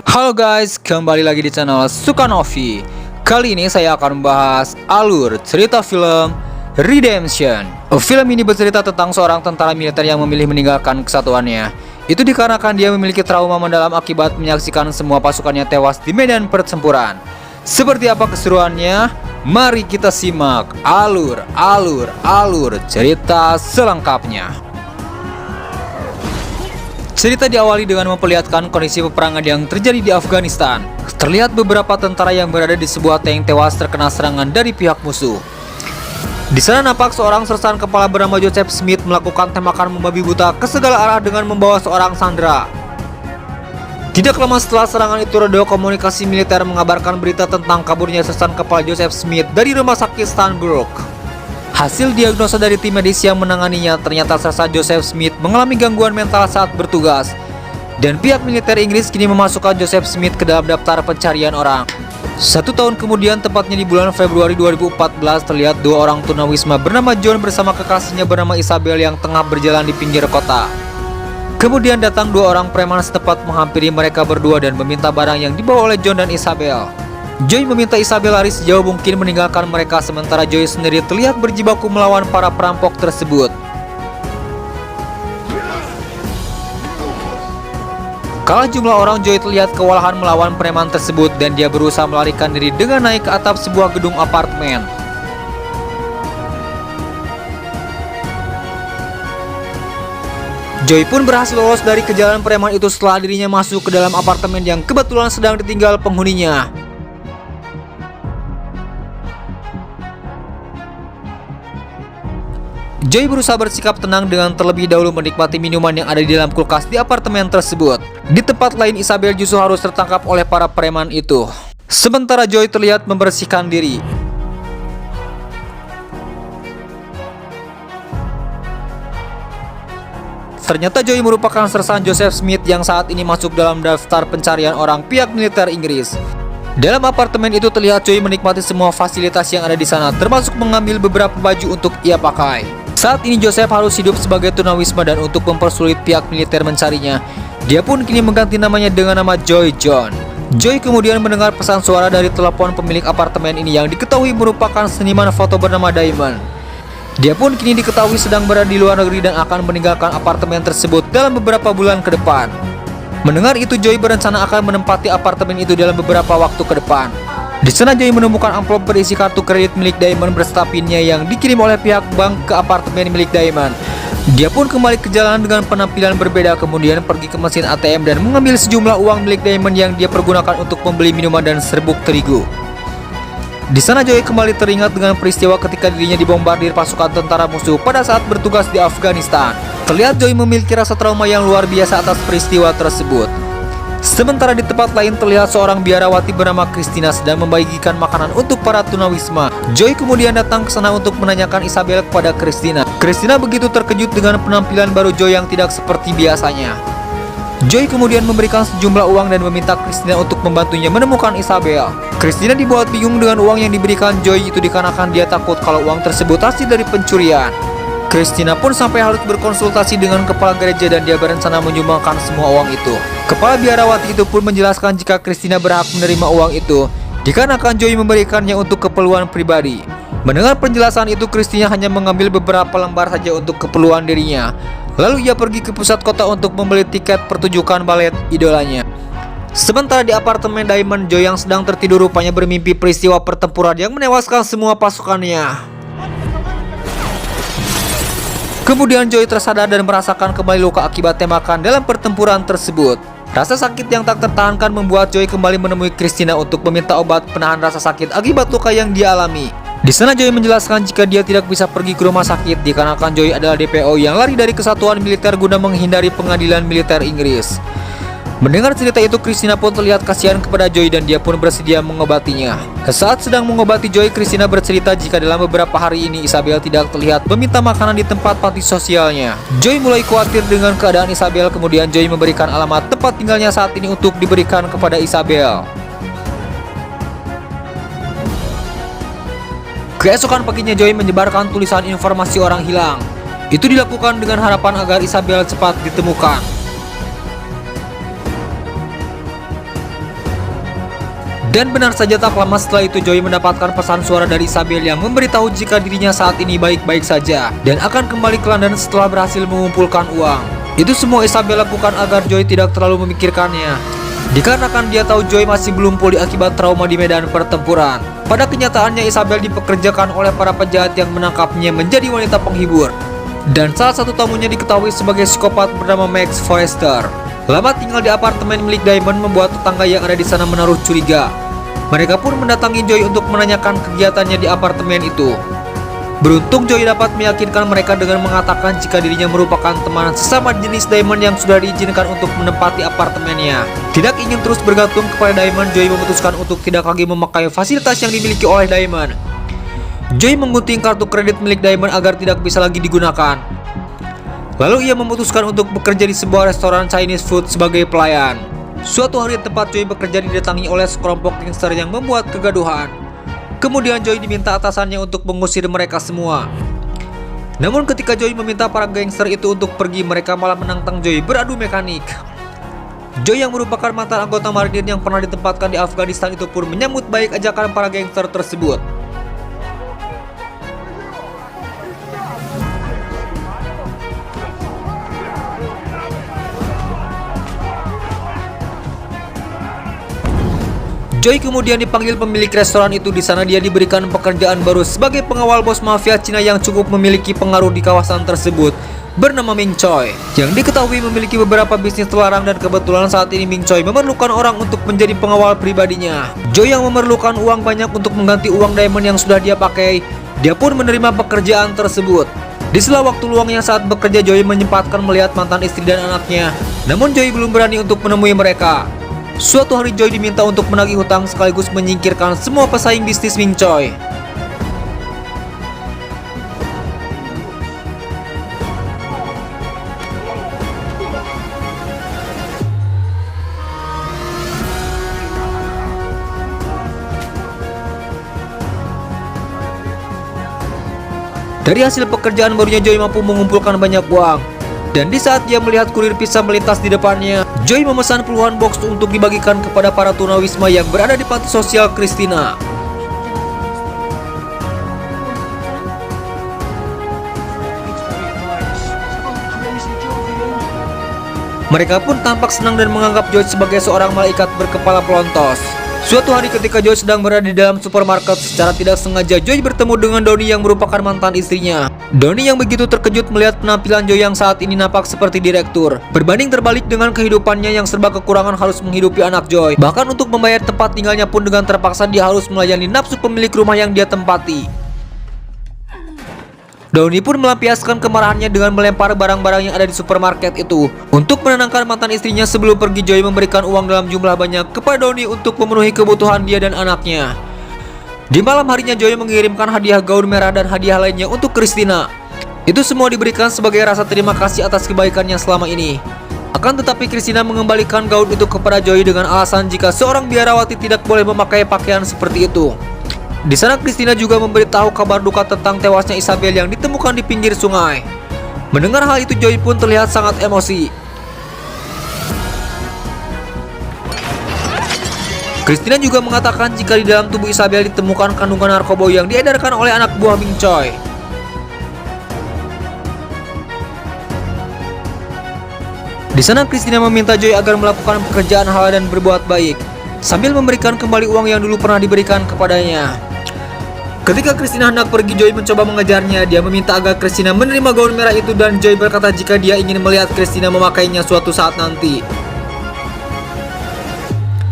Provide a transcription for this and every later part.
Halo guys, kembali lagi di channel Sukanovi. Kali ini saya akan membahas alur cerita film Redemption. Film ini bercerita tentang seorang tentara militer yang memilih meninggalkan kesatuannya. Itu dikarenakan dia memiliki trauma mendalam akibat menyaksikan semua pasukannya tewas di medan pertempuran. Seperti apa keseruannya? Mari kita simak alur cerita selengkapnya. Cerita diawali dengan memperlihatkan kondisi peperangan yang terjadi di Afghanistan. Terlihat beberapa tentara yang berada di sebuah tank tewas terkena serangan dari pihak musuh. Di sana nampak seorang sersan kepala bernama Joseph Smith melakukan tembakan membabi buta ke segala arah dengan membawa seorang sandera. Tidak lama setelah serangan itu, radio komunikasi militer mengabarkan berita tentang kaburnya sersan kepala Joseph Smith dari rumah sakit Stanbrook. Hasil diagnosa dari tim medis yang menanganinya, ternyata sersan Joseph Smith mengalami gangguan mental saat bertugas. Dan pihak militer Inggris kini memasukkan Joseph Smith ke dalam daftar pencarian orang. 1 tahun kemudian, tepatnya di bulan Februari 2014, terlihat dua orang tunawisma bernama John bersama kekasihnya bernama Isabel yang tengah berjalan di pinggir kota. Kemudian datang dua orang preman setempat menghampiri mereka berdua dan meminta barang yang dibawa oleh John dan Isabel. Joy meminta Isabel lari sejauh mungkin meninggalkan mereka, sementara Joy sendiri terlihat berjibaku melawan para perampok tersebut. Kala jumlah orang, Joy terlihat kewalahan melawan preman tersebut dan dia berusaha melarikan diri dengan naik ke atap sebuah gedung apartemen. Joy pun berhasil lolos dari kejaran preman itu setelah dirinya masuk ke dalam apartemen yang kebetulan sedang ditinggal penghuninya. Joy berusaha bersikap tenang dengan terlebih dahulu menikmati minuman yang ada di dalam kulkas di apartemen tersebut. Di tempat lain, Isabel justru harus tertangkap oleh para preman itu. Sementara Joy terlihat membersihkan diri. Ternyata Joy merupakan sersan Joseph Smith yang saat ini masuk dalam daftar pencarian orang pihak militer Inggris. Dalam apartemen itu terlihat Joy menikmati semua fasilitas yang ada di sana, termasuk mengambil beberapa baju untuk ia pakai. Saat ini Joseph harus hidup sebagai tunawisma dan untuk mempersulit pihak militer mencarinya, dia pun kini mengganti namanya dengan nama Joy John. Joy kemudian mendengar pesan suara dari telepon pemilik apartemen ini yang diketahui merupakan seniman foto bernama Diamond. Dia pun kini diketahui sedang berada di luar negeri dan akan meninggalkan apartemen tersebut dalam beberapa bulan ke depan. Mendengar itu, Joy berencana akan menempati apartemen itu dalam beberapa waktu ke depan. Di sana Joy menemukan amplop berisi kartu kredit milik Diamond beserta PIN-nya yang dikirim oleh pihak bank ke apartemen milik Diamond. Dia pun kembali ke jalan dengan penampilan berbeda, kemudian pergi ke mesin ATM dan mengambil sejumlah uang milik Diamond yang dia pergunakan untuk membeli minuman dan serbuk terigu. Di sana Joy kembali teringat dengan peristiwa ketika dirinya dibombardir pasukan tentara musuh pada saat bertugas di Afghanistan. Terlihat Joy memiliki rasa trauma yang luar biasa atas peristiwa tersebut. Sementara di tempat lain terlihat seorang biarawati bernama Christina sedang membagikan makanan untuk para tunawisma. Joy kemudian datang ke sana untuk menanyakan Isabel kepada Christina. Christina begitu terkejut dengan penampilan baru Joy yang tidak seperti biasanya. Joy kemudian memberikan sejumlah uang dan meminta Christina untuk membantunya menemukan Isabel. Christina dibuat bingung dengan uang yang diberikan Joy itu dikarenakan dia takut kalau uang tersebut hasil dari pencurian. Christina pun sampai harus berkonsultasi dengan kepala gereja dan dia berencana menyumbangkan semua uang itu. Kepala biarawati itu pun menjelaskan jika Christina berhak menerima uang itu dikarenakan Joy memberikannya untuk keperluan pribadi. Mendengar penjelasan itu, Christina hanya mengambil beberapa lembar saja untuk keperluan dirinya. Lalu ia pergi ke pusat kota untuk membeli tiket pertunjukan balet idolanya. Sementara di apartemen Diamond, Joy yang sedang tertidur rupanya bermimpi peristiwa pertempuran yang menewaskan semua pasukannya. Kemudian Joy tersadar dan merasakan kembali luka akibat tembakan dalam pertempuran tersebut. Rasa sakit yang tak tertahankan membuat Joy kembali menemui Christina untuk meminta obat penahan rasa sakit akibat luka yang dia alami. Di sana Joy menjelaskan jika dia tidak bisa pergi ke rumah sakit dikarenakan Joy adalah DPO yang lari dari kesatuan militer guna menghindari pengadilan militer Inggris. Mendengar cerita itu, Christina pun terlihat kasihan kepada Joy dan dia pun bersedia mengobatinya. Saat sedang mengobati Joy, Christina bercerita jika dalam beberapa hari ini Isabel tidak terlihat meminta makanan di tempat panti sosialnya. Joy mulai khawatir dengan keadaan Isabel, kemudian Joy memberikan alamat tempat tinggalnya saat ini untuk diberikan kepada Isabel. Keesokan paginya Joy menyebarkan tulisan informasi orang hilang. Itu dilakukan dengan harapan agar Isabel cepat ditemukan. Dan benar saja, tak lama setelah itu Joey mendapatkan pesan suara dari Isabel yang memberitahu jika dirinya saat ini baik-baik saja dan akan kembali ke London setelah berhasil mengumpulkan uang. Itu semua Isabel lakukan agar Joey tidak terlalu memikirkannya, dikarenakan dia tahu Joey masih belum pulih akibat trauma di medan pertempuran. Pada kenyataannya Isabel dipekerjakan oleh para penjahat yang menangkapnya menjadi wanita penghibur. Dan salah satu tamunya diketahui sebagai psikopat bernama Max Forrester. Lama tinggal di apartemen milik Diamond membuat tetangga yang ada di sana menaruh curiga. Mereka pun mendatangi Joey untuk menanyakan kegiatannya di apartemen itu. Beruntung Joey dapat meyakinkan mereka dengan mengatakan jika dirinya merupakan teman sesama jenis Diamond yang sudah diizinkan untuk menempati apartemennya. Tidak ingin terus bergantung kepada Diamond, Joey memutuskan untuk tidak lagi memakai fasilitas yang dimiliki oleh Diamond. Joey menggunting kartu kredit milik Diamond agar tidak bisa lagi digunakan. Lalu ia memutuskan untuk bekerja di sebuah restoran Chinese food sebagai pelayan. Suatu hari tempat Joey bekerja didatangi oleh sekelompok gangster yang membuat kegaduhan. Kemudian Joey diminta atasannya untuk mengusir mereka semua. Namun ketika Joey meminta para gangster itu untuk pergi, mereka malah menantang Joey beradu mekanik. Joey yang merupakan mantan anggota marinir yang pernah ditempatkan di Afghanistan itu pun menyambut baik ajakan para gangster tersebut. Joey kemudian dipanggil pemilik restoran itu. Di sana dia diberikan pekerjaan baru sebagai pengawal bos mafia Cina yang cukup memiliki pengaruh di kawasan tersebut, bernama Ming Choi, yang diketahui memiliki beberapa bisnis terlarang. Dan kebetulan saat ini Ming Choi memerlukan orang untuk menjadi pengawal pribadinya. Joey yang memerlukan uang banyak untuk mengganti uang Diamond yang sudah dia pakai, dia pun menerima pekerjaan tersebut. Di sela waktu luangnya saat bekerja, Joey menyempatkan melihat mantan istri dan anaknya. Namun Joey belum berani untuk menemui mereka. Suatu hari Joey diminta untuk menagih hutang sekaligus menyingkirkan semua pesaing bisnis Ming Choi. Dari hasil pekerjaan barunya Joey mampu mengumpulkan banyak uang. Dan di saat dia melihat kurir pizza melintas di depannya, Joey memesan puluhan box untuk dibagikan kepada para tunawisma yang berada di panti sosial Christina. Mereka pun tampak senang dan menganggap Joey sebagai seorang malaikat berkepala pelontos. Suatu hari ketika Joey sedang berada di dalam supermarket, secara tidak sengaja Joey bertemu dengan Donnie yang merupakan mantan istrinya. Donnie yang begitu terkejut melihat penampilan Joey yang saat ini nampak seperti direktur. Berbanding terbalik dengan kehidupannya yang serba kekurangan harus menghidupi anak Joey. Bahkan untuk membayar tempat tinggalnya pun dengan terpaksa dia harus melayani nafsu pemilik rumah yang dia tempati. Donnie pun melampiaskan kemarahannya dengan melempar barang-barang yang ada di supermarket itu. Untuk menenangkan mantan istrinya sebelum pergi, Joey memberikan uang dalam jumlah banyak kepada Donnie untuk memenuhi kebutuhan dia dan anaknya. Di malam harinya Joey mengirimkan hadiah gaun merah dan hadiah lainnya untuk Christina. Itu semua diberikan sebagai rasa terima kasih atas kebaikannya selama ini. Akan tetapi Christina mengembalikan gaun itu kepada Joey dengan alasan jika seorang biarawati tidak boleh memakai pakaian seperti itu. Di sana Christina juga memberitahu kabar duka tentang tewasnya Isabel yang ditemukan di pinggir sungai. Mendengar hal itu Joey pun terlihat sangat emosi. Christina juga mengatakan jika di dalam tubuh Isabel ditemukan kandungan narkoba yang diedarkan oleh anak buah Ming Choi. Di sana Christina meminta Joey agar melakukan pekerjaan halal dan berbuat baik, sambil memberikan kembali uang yang dulu pernah diberikan kepadanya. Ketika Christina hendak pergi, Joey mencoba mengejarnya. Dia meminta agar Christina menerima gaun merah itu dan Joey berkata jika dia ingin melihat Christina memakainya suatu saat nanti.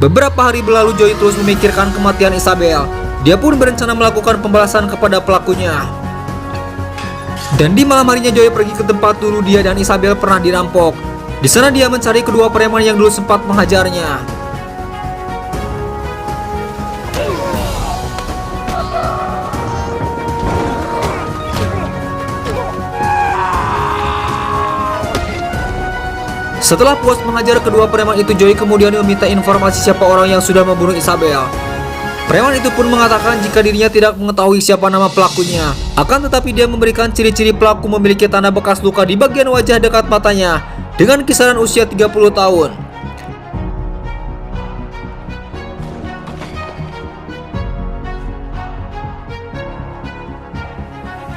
Beberapa hari berlalu, Joey terus memikirkan kematian Isabel. Dia pun berencana melakukan pembalasan kepada pelakunya. Dan di malam harinya Joey pergi ke tempat dulu dia dan Isabel pernah dirampok. Di sana dia mencari kedua preman yang dulu sempat menghajarnya. Setelah puas menghajar kedua preman itu, Joey kemudian meminta informasi siapa orang yang sudah membunuh Isabel. Preman itu pun mengatakan jika dirinya tidak mengetahui siapa nama pelakunya. Akan tetapi dia memberikan ciri-ciri pelaku memiliki tanda bekas luka di bagian wajah dekat matanya dengan kisaran usia 30 tahun.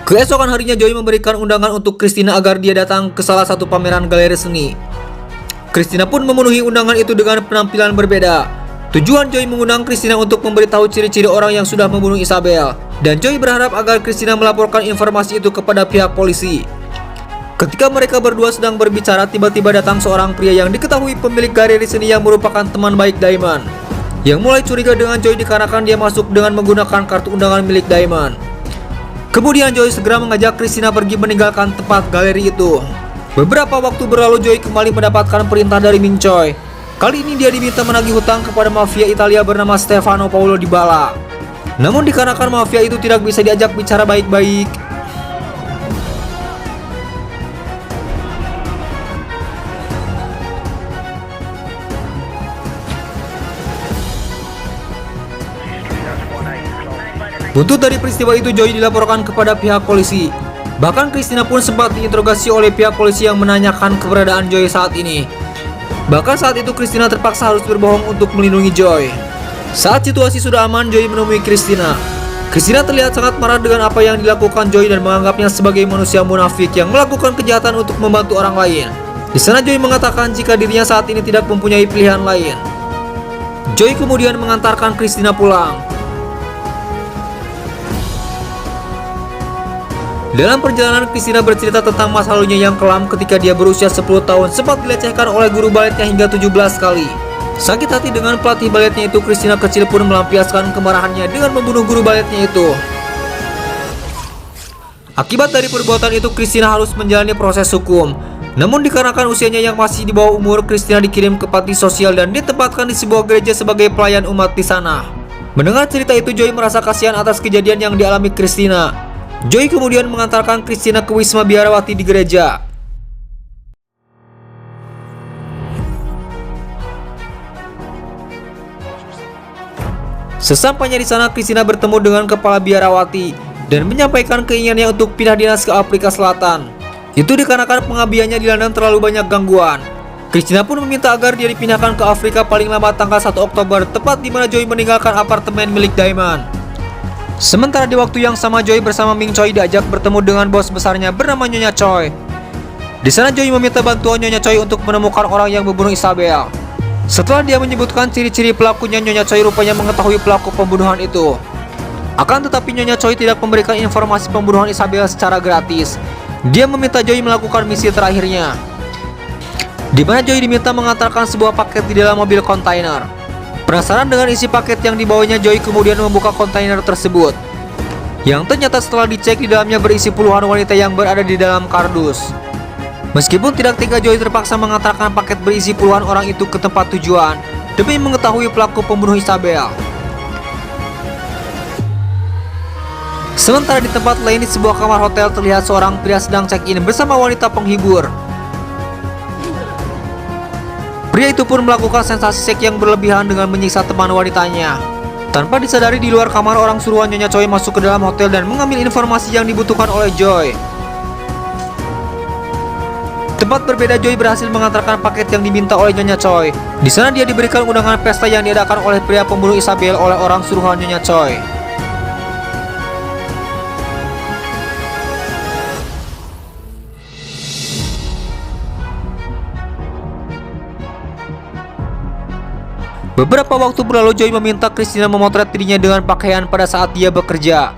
Keesokan harinya Joy memberikan undangan untuk Christina agar dia datang ke salah satu pameran galeri seni. Christina pun memenuhi undangan itu dengan penampilan berbeda. Tujuan Joy mengundang Christina untuk memberitahu ciri-ciri orang yang sudah membunuh Isabel, dan Joy berharap agar Christina melaporkan informasi itu kepada pihak polisi. Ketika mereka berdua sedang berbicara, tiba-tiba datang seorang pria yang diketahui pemilik galeri seni yang merupakan teman baik Diamond, yang mulai curiga dengan Joy dikarenakan dia masuk dengan menggunakan kartu undangan milik Diamond. Kemudian Joy segera mengajak Christina pergi meninggalkan tempat galeri itu. Beberapa waktu berlalu, Joy kembali mendapatkan perintah dari Ming Choi. Kali ini dia diminta menagih hutang kepada mafia Italia bernama Stefano Paolo Di Balla. Namun dikarenakan mafia itu tidak bisa diajak bicara baik-baik, buntut dari peristiwa itu Joy dilaporkan kepada pihak polisi. Bahkan Christina pun sempat diinterogasi oleh pihak polisi yang menanyakan keberadaan Joy saat ini. Bahkan saat itu Christina terpaksa harus berbohong untuk melindungi Joy. Saat situasi sudah aman, Joy menemui Christina. Christina terlihat sangat marah dengan apa yang dilakukan Joy dan menganggapnya sebagai manusia munafik yang melakukan kejahatan untuk membantu orang lain. Di sana Joy mengatakan jika dirinya saat ini tidak mempunyai pilihan lain. Joy kemudian mengantarkan Christina pulang. Dalam perjalanan, Christina bercerita tentang masa lalunya yang kelam ketika dia berusia 10 tahun sempat dilecehkan oleh guru baletnya hingga 17 kali. Sakit hati dengan pelatih baletnya itu, Christina kecil pun melampiaskan kemarahannya dengan membunuh guru baletnya itu. Akibat dari perbuatan itu, Christina harus menjalani proses hukum. Namun dikarenakan usianya yang masih di bawah umur, Christina dikirim ke panti sosial dan ditempatkan di sebuah gereja sebagai pelayan umat di sana. Mendengar cerita itu, Joy merasa kasihan atas kejadian yang dialami Christina. Joy kemudian mengantarkan Christina ke Wisma Biarawati di gereja. Sesampainya di sana, Christina bertemu dengan kepala biarawati dan menyampaikan keinginannya untuk pindah dinas ke Afrika Selatan. Itu dikarenakan pengabdiannya di London terlalu banyak gangguan. Christina pun meminta agar dia dipindahkan ke Afrika paling lambat tanggal 1 Oktober, tepat di mana Joy meninggalkan apartemen milik Diamond. Sementara di waktu yang sama, Joy bersama Ming Choi diajak bertemu dengan bos besarnya bernama Nyonya Choi. Di sana Joy meminta bantuan Nyonya Choi untuk menemukan orang yang membunuh Isabel. Setelah dia menyebutkan ciri-ciri pelakunya, Nyonya Choi rupanya mengetahui pelaku pembunuhan itu. Akan tetapi Nyonya Choi tidak memberikan informasi pembunuhan Isabel secara gratis. Dia meminta Joy melakukan misi terakhirnya, di mana Joy diminta mengantarkan sebuah paket di dalam mobil kontainer. Penasaran dengan isi paket yang dibawanya, Joy kemudian membuka kontainer tersebut, yang ternyata setelah dicek di dalamnya berisi puluhan wanita yang berada di dalam kardus. Meskipun tidak tega, Joy terpaksa mengantarkan paket berisi puluhan orang itu ke tempat tujuan demi mengetahui pelaku pembunuh Isabel. Sementara di tempat lain di sebuah kamar hotel terlihat seorang pria sedang check-in bersama wanita penghibur. Pria itu pun melakukan sensasi seks yang berlebihan dengan menyiksa teman wanitanya. Tanpa disadari, di luar kamar orang suruhan Nyonya Choi masuk ke dalam hotel dan mengambil informasi yang dibutuhkan oleh Joy. Tempat berbeda, Joy berhasil mengantarkan paket yang diminta oleh Nyonya Choi. Di sana dia diberikan undangan pesta yang diadakan oleh pria pembunuh Isabel oleh orang suruhan Nyonya Choi. Beberapa waktu berlalu, Joy meminta Christina memotret dirinya dengan pakaian pada saat dia bekerja.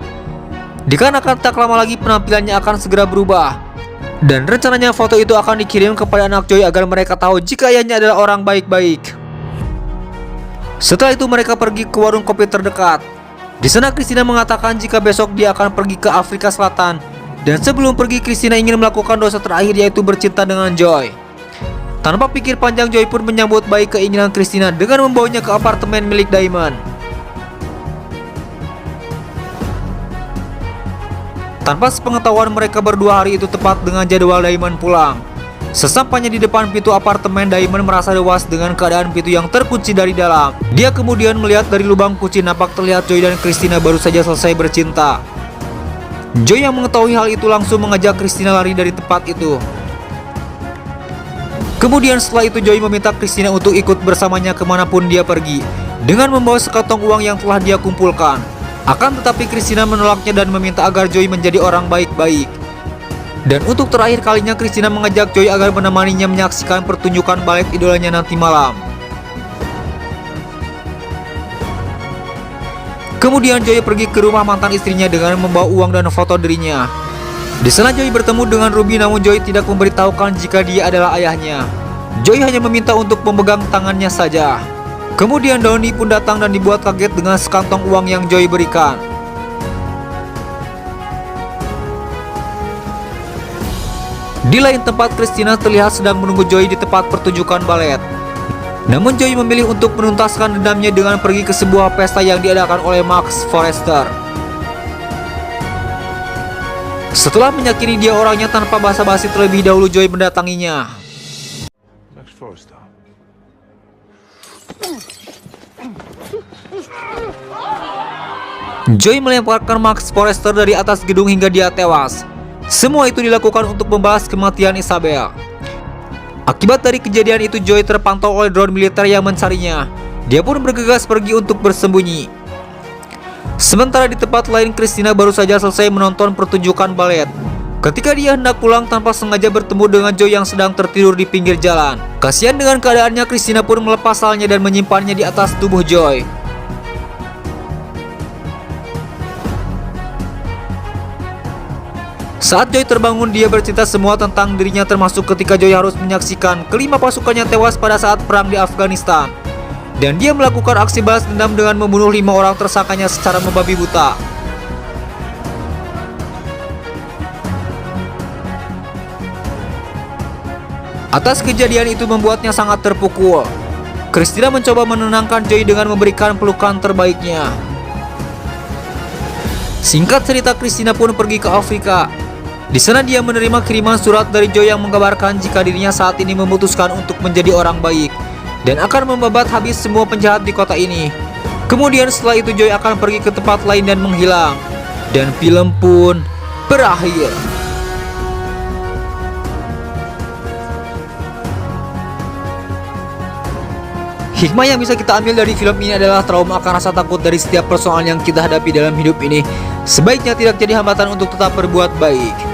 Dikarenakan tak lama lagi penampilannya akan segera berubah, dan rencananya foto itu akan dikirim kepada anak Joy agar mereka tahu jika ayahnya adalah orang baik-baik. Setelah itu mereka pergi ke warung kopi terdekat. Di sana Christina mengatakan jika besok dia akan pergi ke Afrika Selatan, dan sebelum pergi Christina ingin melakukan dosa terakhir, yaitu bercinta dengan Joy. Tanpa pikir panjang, Joy pun menyambut baik keinginan Christina dengan membawanya ke apartemen milik Diamond. Tanpa sepengetahuan mereka berdua, hari itu tepat dengan jadwal Diamond pulang. Sesampainya di depan pintu apartemen, Diamond merasa dewas dengan keadaan pintu yang terkunci dari dalam. Dia kemudian melihat dari lubang kunci nampak terlihat Joy dan Christina baru saja selesai bercinta. Joy yang mengetahui hal itu langsung mengajak Christina lari dari tempat itu. Kemudian setelah itu Joy meminta Christina untuk ikut bersamanya kemanapun dia pergi, dengan membawa sekantong uang yang telah dia kumpulkan. Akan tetapi Christina menolaknya dan meminta agar Joy menjadi orang baik-baik. Dan untuk terakhir kalinya Christina mengajak Joy agar menemaninya menyaksikan pertunjukan balet idolanya nanti malam. Kemudian Joy pergi ke rumah mantan istrinya dengan membawa uang dan foto dirinya. Di sana Joy bertemu dengan Ruby, namun Joy tidak memberitahukan jika dia adalah ayahnya. Joy hanya meminta untuk memegang tangannya saja. Kemudian Donnie pun datang dan dibuat kaget dengan sekantong uang yang Joy berikan. Di lain tempat, Christina terlihat sedang menunggu Joy di tempat pertunjukan balet. Namun Joy memilih untuk menuntaskan dendamnya dengan pergi ke sebuah pesta yang diadakan oleh Max Forrester. Setelah meyakini dia orangnya tanpa basa-basi, terlebih dahulu Joy mendatanginya. Max Forrester. Joy melemparkan Max Forrester dari atas gedung hingga dia tewas. Semua itu dilakukan untuk membalas kematian Isabel. Akibat dari kejadian itu, Joy terpantau oleh drone militer yang mencarinya. Dia pun bergegas pergi untuk bersembunyi. Sementara di tempat lain, Christina baru saja selesai menonton pertunjukan balet. Ketika dia hendak pulang, tanpa sengaja bertemu dengan Joy yang sedang tertidur di pinggir jalan. Kasihan dengan keadaannya, Christina pun melepas salnya dan menyimpannya di atas tubuh Joy. Saat Joy terbangun, dia bercerita semua tentang dirinya, termasuk ketika Joy harus menyaksikan kelima pasukannya tewas pada saat perang di Afghanistan. Dan dia melakukan aksi balas dendam dengan membunuh 5 orang tersangkanya secara membabi buta. Atas kejadian itu membuatnya sangat terpukul. Christina mencoba menenangkan Joy dengan memberikan pelukan terbaiknya. Singkat cerita, Christina pun pergi ke Afrika. Di sana dia menerima kiriman surat dari Joy yang menggambarkan jika dirinya saat ini memutuskan untuk menjadi orang baik dan akan membabat habis semua penjahat di kota ini. Kemudian setelah itu Joy akan pergi ke tempat lain dan menghilang. Dan film pun berakhir. Hikmah yang bisa kita ambil dari film ini adalah trauma akan rasa takut dari setiap persoalan yang kita hadapi dalam hidup ini. Sebaiknya tidak jadi hambatan untuk tetap berbuat baik.